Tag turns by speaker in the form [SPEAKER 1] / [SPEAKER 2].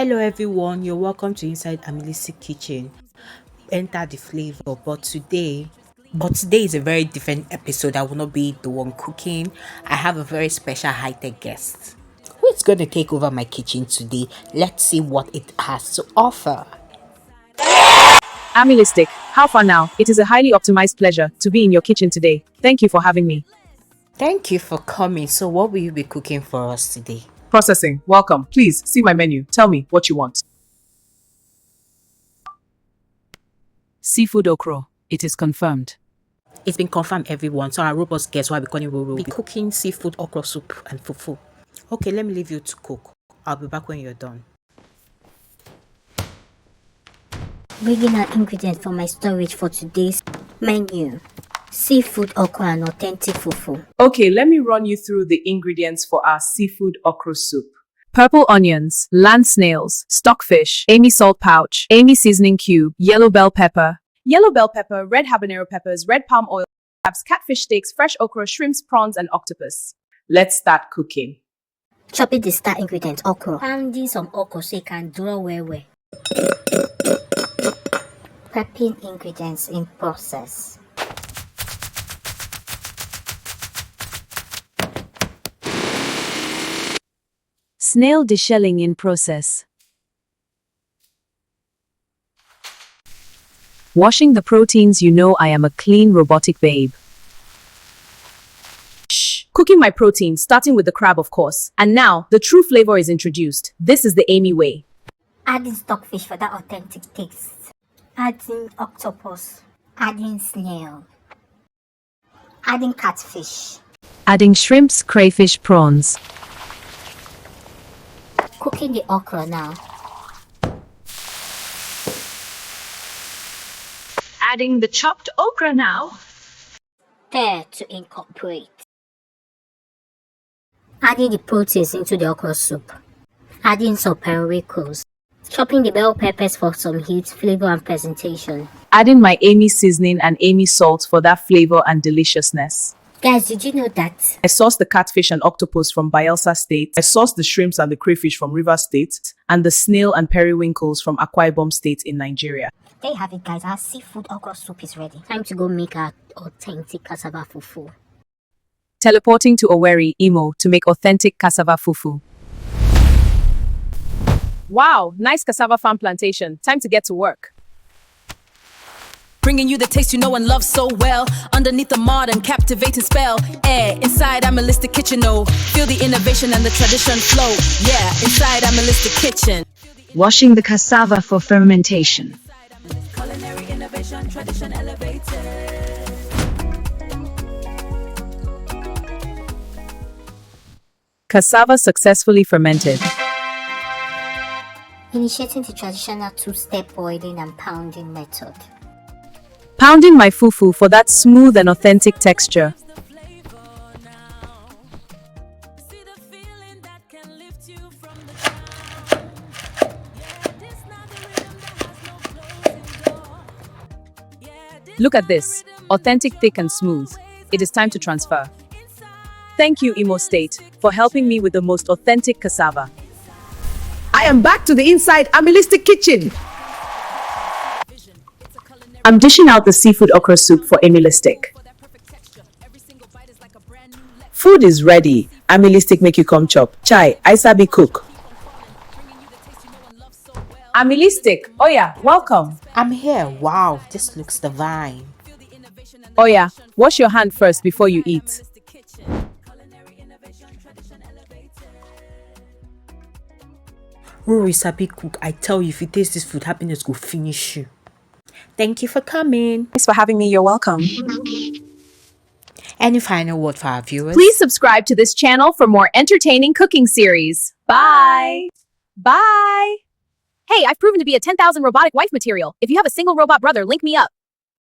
[SPEAKER 1] Hello everyone, you're welcome to Inside Amylistic Kitchen. Enter the flavor, but today is a very different episode. I will not be the one cooking. I have a very special high-tech guest who is going to take over my kitchen today. Let's see what it has to offer.
[SPEAKER 2] Amylistic, how far now? It is a highly optimized pleasure to be in your kitchen today. Thank you for having me.
[SPEAKER 1] Thank you for coming. So what will you be cooking for us today?
[SPEAKER 2] Processing, welcome. Please see my menu. Tell me what you want. Seafood okra. It is confirmed.
[SPEAKER 1] It's been confirmed, everyone. So our robust guest, why we will be cooking seafood okra soup and fufu. Okay, let me leave you to cook. I'll be back when you're done.
[SPEAKER 3] Bringing out ingredients for my storage for today's menu. Seafood okra and authentic fufu.
[SPEAKER 2] Okay, let me run you through the ingredients for our seafood okra soup. Purple onions, land snails, stockfish, Amy salt pouch, Amy seasoning cube, yellow bell pepper, red habanero peppers, red palm oil, crabs, catfish steaks, fresh okra, shrimps, prawns, and octopus. Let's start cooking.
[SPEAKER 3] Chopping the star ingredient okra. Pounding some okra so it can draw well. Prepping ingredients in process.
[SPEAKER 2] Snail deshelling in process. Washing the proteins. You know I am a clean robotic babe. Shh. Cooking my protein, starting with the crab, of course. And now, the true flavor is introduced. This is the Amy way.
[SPEAKER 3] Adding stockfish for that authentic taste. Adding octopus. Adding snail. Adding catfish.
[SPEAKER 2] Adding shrimps, crayfish, prawns.
[SPEAKER 3] Cooking the okra now.
[SPEAKER 2] Adding the chopped okra now.
[SPEAKER 3] There to incorporate. Adding the proteins into the okra soup. Adding some periwinkles. Chopping the bell peppers for some heat, flavor and presentation.
[SPEAKER 2] Adding my Amy seasoning and Amy salt for that flavor and deliciousness.
[SPEAKER 3] Guys, did you know that?
[SPEAKER 2] I sourced the catfish and octopus from Bayelsa State. I sourced the shrimps and the crayfish from River State. And the snail and periwinkles from Akwa Ibom States in Nigeria.
[SPEAKER 3] There you have it, guys. Our seafood okra soup is ready. Time to go make our authentic cassava fufu.
[SPEAKER 2] Teleporting to Owerri, Imo, to make authentic cassava fufu. Wow, nice cassava farm plantation. Time to get to work.
[SPEAKER 4] Bringing you the taste you know and love so well. Underneath the modern captivating spell. Inside Amylistic Kitchen, oh. Feel the innovation and the tradition flow. Yeah, inside Amylistic Kitchen.
[SPEAKER 5] Washing the cassava for fermentation.
[SPEAKER 4] Culinary innovation, tradition elevated.
[SPEAKER 2] Cassava successfully fermented.
[SPEAKER 3] Initiating the traditional two-step boiling and pounding method.
[SPEAKER 2] Pounding my fufu for that smooth and authentic texture. Look at this, authentic, thick and smooth. It is time to transfer. Thank you, Imo State, for helping me with the most authentic cassava. I am back to the Inside Amylistic Kitchen. I'm dishing out the seafood okra soup for Amylistic. Food is ready. Amylistic make you come chop. Chai, I sabi cook. Amylistic, oh yeah, welcome.
[SPEAKER 1] I'm here. Wow, this looks divine.
[SPEAKER 2] Oh yeah, wash your hand first before you eat.
[SPEAKER 1] Rory sabi cook. I tell you, if you taste this food, happiness will finish you. Thank you for coming.
[SPEAKER 2] Thanks for having me. You're welcome.
[SPEAKER 1] Any final word for our viewers?
[SPEAKER 2] Please subscribe to this channel for more entertaining cooking series. Bye. Bye. Hey, I've proven to be a 10,000 robotic wife material. If you have a single robot brother, link me up.